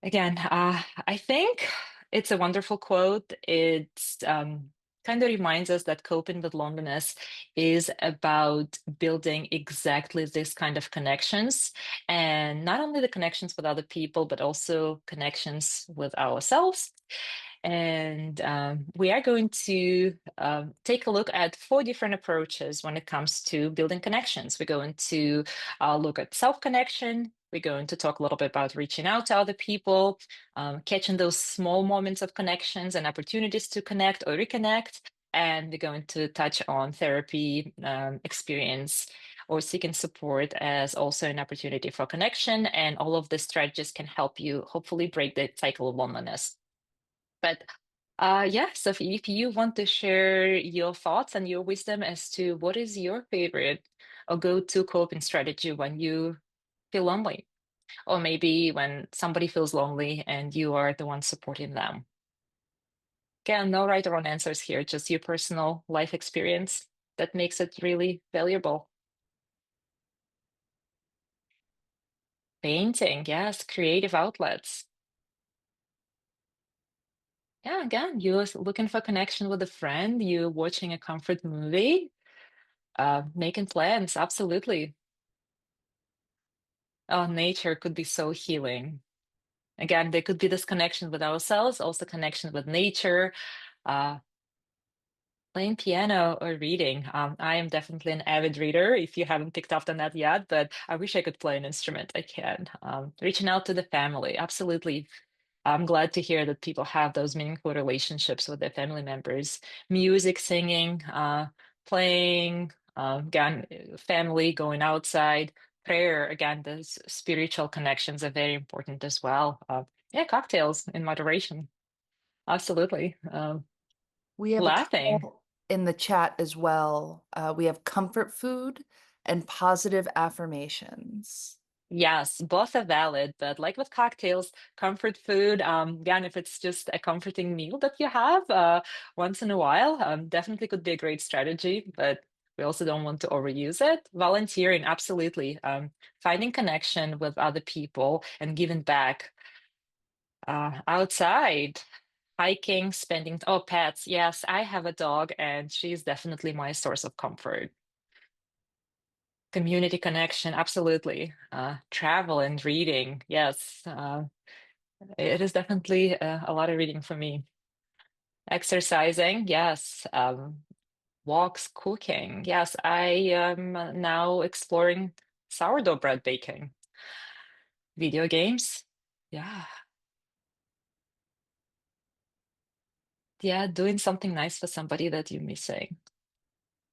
Again, I think it's a wonderful quote. It's kind of reminds us that coping with loneliness is about building exactly this kind of connections, and not only the connections with other people, but also connections with ourselves. And we are going to take a look at 4 different approaches when it comes to building connections. We're going to look at self connection. We're going to talk a little bit about reaching out to other people, catching those small moments of connections and opportunities to connect or reconnect. And we're going to touch on therapy experience or seeking support as also an opportunity for connection. And all of the strategies can help you hopefully break the cycle of loneliness. But yeah, so if you want to share your thoughts and your wisdom as to what is your favorite or go-to coping strategy when you feel lonely, or maybe when somebody feels lonely and you are the one supporting them. Again, no right or wrong answers here, just your personal life experience that makes it really valuable. Painting, yes, creative outlets. Yeah, again, you're looking for connection with a friend, you're watching a comfort movie, making plans, absolutely. Oh, nature could be so healing. Again, there could be this connection with ourselves, also connection with nature, uh, playing piano or reading. I am definitely an avid reader, if you haven't picked up on that yet, but I wish I could play an instrument. I can. Reaching out to the family, absolutely. I'm glad to hear that people have those meaningful relationships with their family members. Music, singing, playing. Again, family, going outside, prayer. Again, those spiritual connections are very important as well. Yeah, cocktails in moderation. Absolutely. We have a Laughing. couple in the chat as well. We have comfort food and positive affirmations. Yes, both are valid, but like with cocktails, comfort food, again, if it's just a comforting meal that you have once in a while, definitely could be a great strategy, but we also don't want to overuse it. Volunteering, absolutely. Finding connection with other people and giving back outside, hiking, spending, oh, pets. Yes, I have a dog and she's definitely my source of comfort. Community connection, absolutely. Travel and reading, yes. It is definitely a lot of reading for me. Exercising, yes. Walks, cooking, yes. I am now exploring sourdough bread baking. Video games, yeah. Yeah, doing something nice for somebody that you're missing.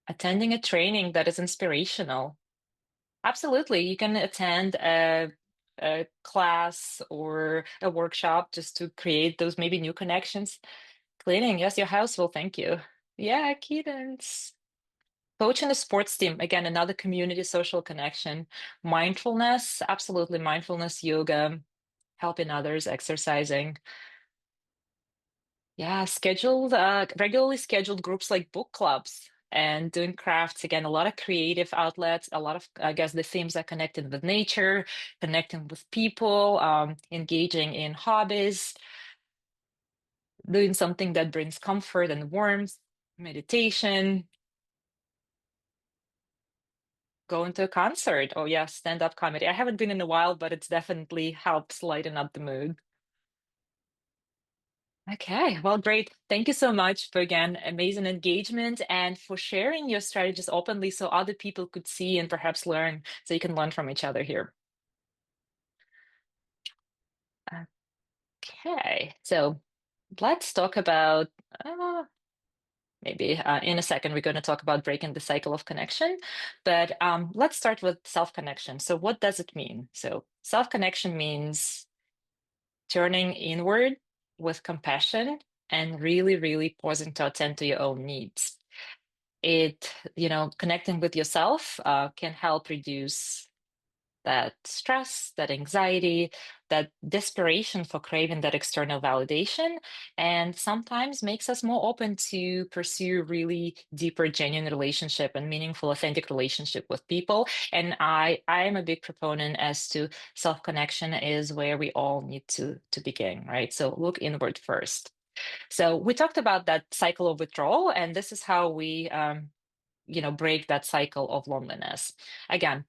Attending a training that is inspirational. Absolutely. You can attend a class or a workshop just to create those maybe new connections. Cleaning, yes, your house will thank you. Yeah, kittens. Coaching a sports team, again, another community social connection. Mindfulness, absolutely. Mindfulness, yoga, helping others, exercising. Yeah, regularly scheduled groups like book clubs and doing crafts. Again, a lot of creative outlets, a lot of, I guess, the themes are connected with nature, connecting with people, engaging in hobbies, doing something that brings comfort and warmth, meditation, going to a concert. Oh, yeah, stand-up comedy. I haven't been in a while, but it's definitely helps lighten up the mood. Okay, well, great. Thank you so much for again amazing engagement and for sharing your strategies openly so other people could see and perhaps learn so you can learn from each other here. Okay, so let's talk about maybe in a second we're going to talk about breaking the cycle of connection, but let's start with self-connection. So what does it mean? So self-connection means turning inward with compassion and really, really pausing to attend to your own needs. Connecting with yourself can help reduce that stress, that anxiety, that desperation for craving that external validation, and sometimes makes us more open to pursue really deeper, genuine relationship and meaningful, authentic relationship with people. And I am a big proponent as to self-connection is where we all need to begin, right? So look inward first. So we talked about that cycle of withdrawal, and this is how we break that cycle of loneliness. Again,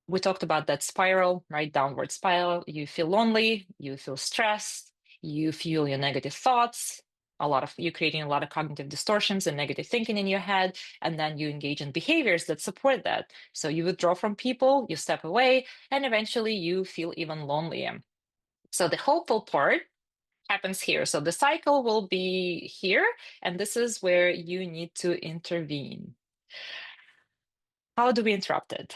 we talked about that spiral, right? Downward spiral. You feel lonely, you feel stressed, you feel your negative thoughts, you creating a lot of cognitive distortions and negative thinking in your head, and then you engage in behaviors that support that. So you withdraw from people, you step away, and eventually you feel even lonelier. So the hopeful part happens here. So the cycle will be here, and this is where you need to intervene. How do we interrupt it?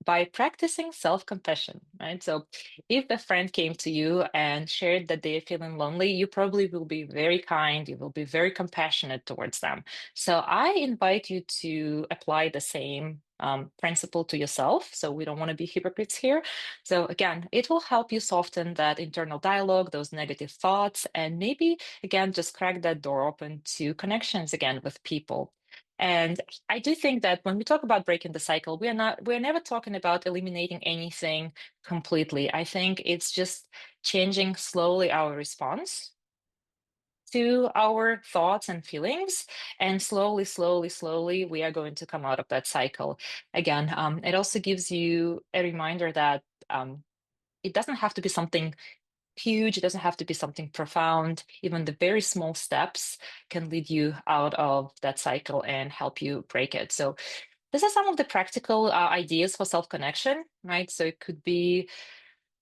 By practicing self-compassion, right? So if a friend came to you and shared that they're feeling lonely, you probably will be very kind, you will be very compassionate towards them. So I invite you to apply the same principle to yourself. So we don't want to be hypocrites here. So again, it will help you soften that internal dialogue, those negative thoughts, and maybe again, just crack that door open to connections again with people. And I do think that when we talk about breaking the cycle, we're never talking about eliminating anything completely. I think it's just changing slowly our response to our thoughts and feelings. And slowly, slowly, slowly, we are going to come out of that cycle. Again, it also gives you a reminder that it doesn't have to be something huge, it doesn't have to be something profound. Even the very small steps can lead you out of that cycle and help you break it. So these are some of the practical ideas for self-connection, right? So it could be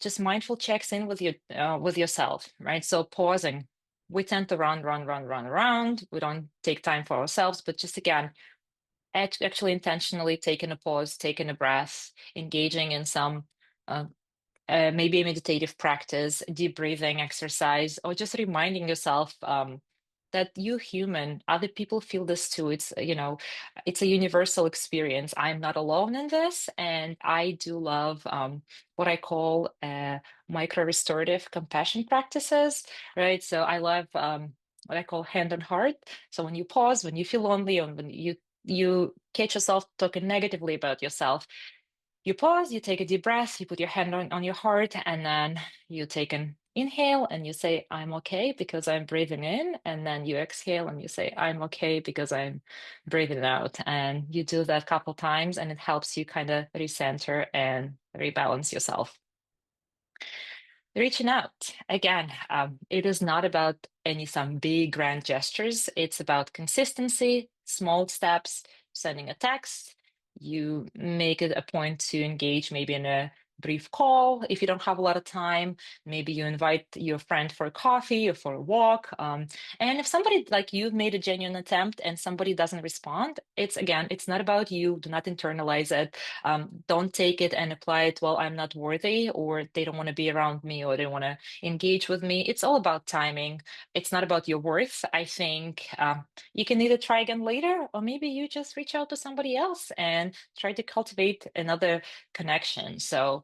just mindful checks in with yourself, right? So pausing. We tend to run, run, run, run around. We don't take time for ourselves, but just again, actually intentionally taking a pause, taking a breath, engaging in some uh, maybe a meditative practice, deep breathing exercise, or just reminding yourself that you human, other people feel this too. It's a universal experience. I'm not alone in this, and I do love what I call micro restorative compassion practices, right? So I love what I call hand on heart. So when you pause, when you feel lonely, and when you catch yourself talking negatively about yourself, you pause, you take a deep breath, you put your hand on your heart, and then you take an inhale and you say, I'm okay because I'm breathing in. And then you exhale and you say, I'm okay because I'm breathing out. And you do that a couple times and it helps you kind of recenter and rebalance yourself. Reaching out again, it is not about some big grand gestures. It's about consistency, small steps, sending a text. You make it a point to engage maybe in a brief call. If you don't have a lot of time, maybe you invite your friend for a coffee or for a walk. And if somebody like you've made a genuine attempt and somebody doesn't respond, it's not about you. Do not internalize it. Don't take it and apply it, well, I'm not worthy, or they don't want to be around me, or they want to engage with me. It's all about timing. It's not about your worth. I think you can either try again later, or maybe you just reach out to somebody else and try to cultivate another connection. So,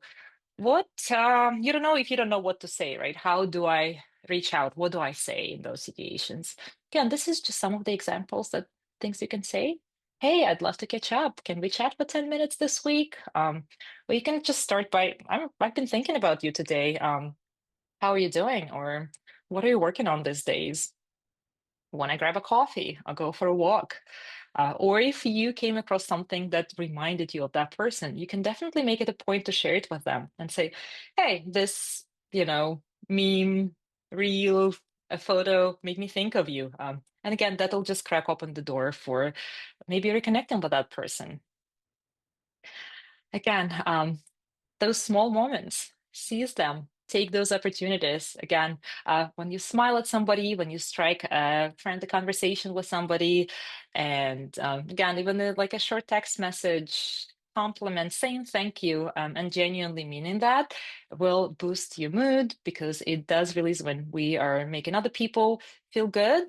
you don't know if you don't know what to say, right? How do I reach out? What do I say in those situations? Again, this is just some of the examples that things you can say. Hey, I'd love to catch up. Can we chat for 10 minutes this week? Or you can just start by, I've been thinking about you today. How are you doing? Or what are you working on these days? Want to grab a coffee or go for a walk. Or if you came across something that reminded you of that person, you can definitely make it a point to share it with them and say, hey, this, meme, reel, a photo made me think of you. And again, that'll just crack open the door for maybe reconnecting with that person. Again, those small moments, seize them, take those opportunities. Again, when you smile at somebody, when you strike a friendly conversation with somebody, and again, even like a short text message, compliment, saying thank you, and genuinely meaning that will boost your mood, because it does release when we are making other people feel good.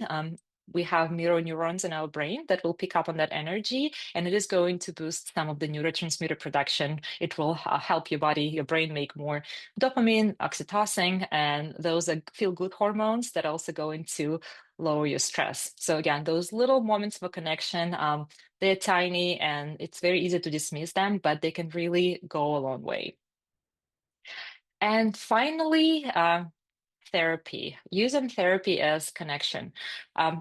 We have mirror neurons in our brain that will pick up on that energy, and it is going to boost some of the neurotransmitter production. It will help your body, your brain make more dopamine, oxytocin, and those are feel good hormones that are also going to lower your stress. So again, those little moments of a connection, they're tiny and it's very easy to dismiss them, but they can really go a long way. And finally, therapy, using therapy as connection.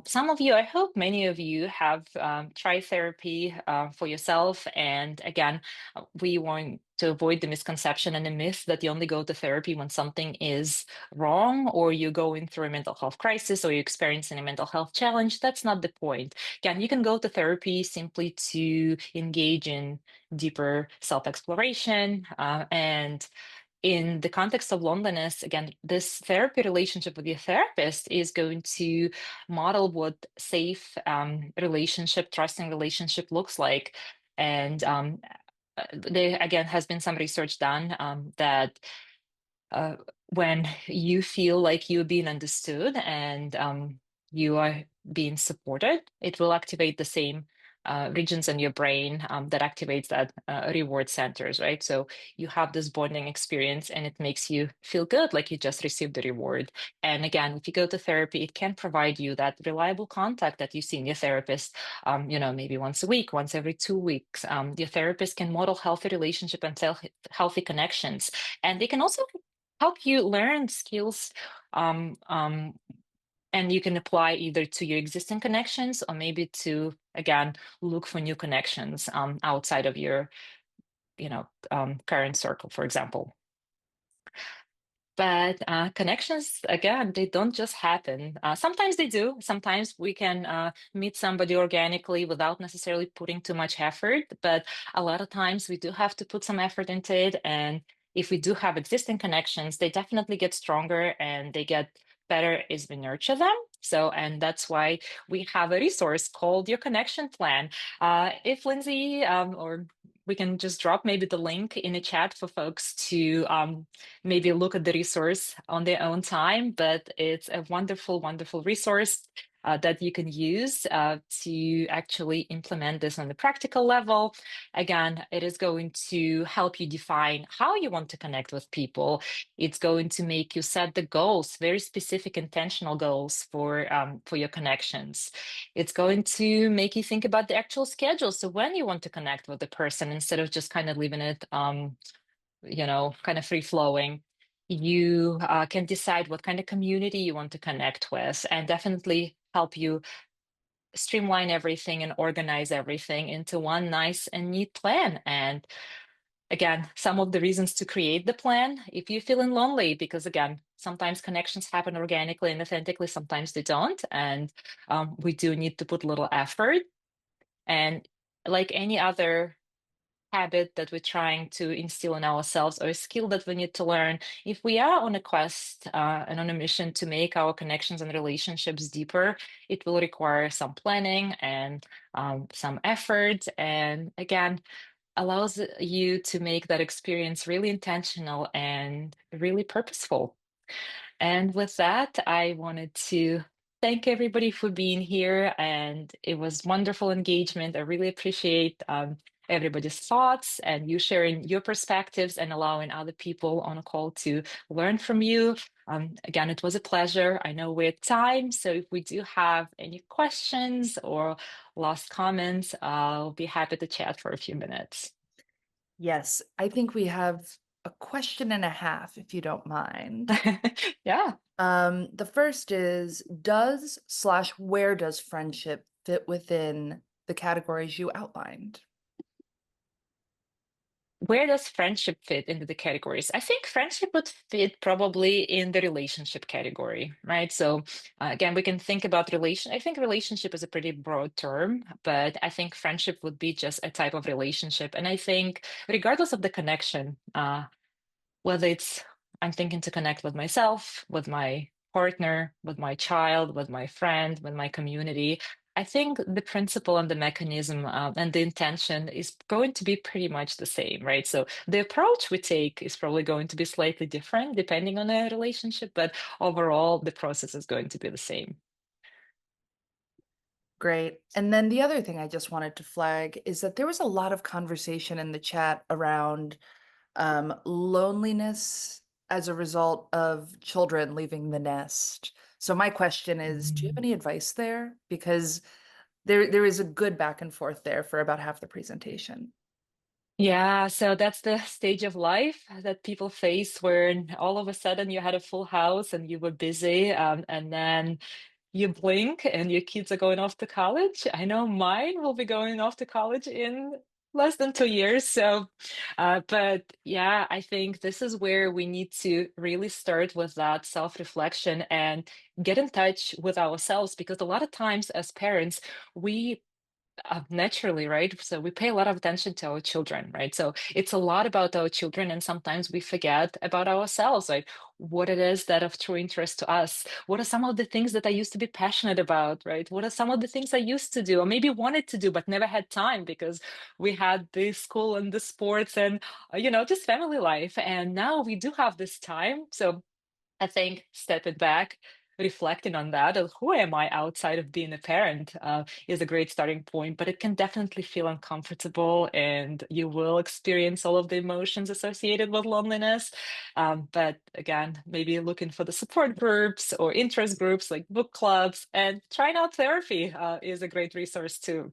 Some of you, I hope many of you have tried therapy for yourself. And again, we want to avoid the misconception and the myth that you only go to therapy when something is wrong, or you're going through a mental health crisis, or you're experiencing a mental health challenge. That's not the point. Again, you can go to therapy simply to engage in deeper self-exploration, and in the context of loneliness, again, this therapy relationship with your therapist is going to model what safe relationship, trusting relationship looks like. And there, again, has been some research done that uh, when you feel like you're being understood and you are being supported, it will activate the same regions in your brain that activates that reward centers, right? So you have this bonding experience and it makes you feel good, like you just received the reward. And again, if you go to therapy, it can provide you that reliable contact that you see in your therapist, maybe once a week, once every 2 weeks. Your therapist can model healthy relationship and healthy connections. And they can also help you learn skills, um, um, and you can apply either to your existing connections or maybe to, again, look for new connections outside of your current circle, for example. But connections, again, they don't just happen. Sometimes they do. Sometimes we can meet somebody organically without necessarily putting too much effort. But a lot of times we do have to put some effort into it. And if we do have existing connections, they definitely get stronger and they get better is we nurture them. So, and that's why we have a resource called Your Connection Plan. If Lindsay, or we can just drop maybe the link in the chat for folks to maybe look at the resource on their own time, but it's a wonderful, wonderful resource that you can use to actually implement this on the practical level. Again, it is going to help you define how you want to connect with people. It's going to make you set the goals, very specific, intentional goals for your connections. It's going to make you think about the actual schedule. So when you want to connect with the person, instead of just kind of leaving it, kind of free flowing, you can decide what kind of community you want to connect with, and definitely help you streamline everything and organize everything into one nice and neat plan. And again, some of the reasons to create the plan, if you're feeling lonely, because again, sometimes connections happen organically and authentically, sometimes they don't. And we do need to put a little effort. And like any other habit that we're trying to instill in ourselves or a skill that we need to learn, if we are on a quest and on a mission to make our connections and relationships deeper, it will require some planning and some effort. And again, allows you to make that experience really intentional and really purposeful. And with that, I wanted to thank everybody for being here, and it was wonderful engagement. I really appreciate everybody's thoughts and you sharing your perspectives and allowing other people on a call to learn from you. Again, it was a pleasure. I know we're at time, so if we do have any questions or last comments, I'll be happy to chat for a few minutes. Yes, I think we have a question and a half, if you don't mind. Yeah. The first is, does/where does friendship fit within the categories you outlined? Where does friendship fit into the categories? I think friendship would fit probably in the relationship category, right? So again, we can think about relation. I think relationship is a pretty broad term, but I think friendship would be just a type of relationship. And I think regardless of the connection, whether it's I'm thinking to connect with myself, with my partner, with my child, with my friend, with my community. I think the principle and the mechanism and the intention is going to be pretty much the same, right? So the approach we take is probably going to be slightly different depending on the relationship, but overall, the process is going to be the same. Great. And then the other thing I just wanted to flag is that there was a lot of conversation in the chat around loneliness as a result of children leaving the nest. So my question is, do you have Mm. any advice there? Because there is a good back and forth there for about half the presentation. Yeah, so that's the stage of life that people face where all of a sudden you had a full house and you were busy, and then you blink and your kids are going off to college. I know mine will be going off to college in less than 2 years. So, but yeah, I think this is where we need to really start with that self-reflection and get in touch with ourselves because a lot of times as parents, we naturally, right? So we pay a lot of attention to our children, right? So it's a lot about our children, and sometimes we forget about ourselves, like what it is that of true interest to us. What are some of the things that I used to be passionate about, right? What are some of the things I used to do, or maybe wanted to do, but never had time because we had the school and the sports and just family life. And now we do have this time. So I think stepping back, reflecting on that, of who am I outside of being a parent, is a great starting point. But it can definitely feel uncomfortable, and you will experience all of the emotions associated with loneliness. But again, maybe looking for the support groups or interest groups like book clubs, and trying out therapy is a great resource too.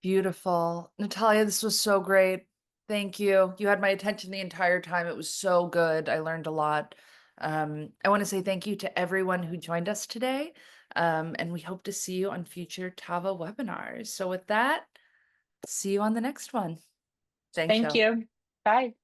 Beautiful. Natalia, this was so great. Thank you. You had my attention the entire time. It was so good. I learned a lot. I want to say thank you to everyone who joined us today. And we hope to see you on future Tava webinars. So with that, see you on the next one. Thanks, Thank y'all. you. Bye.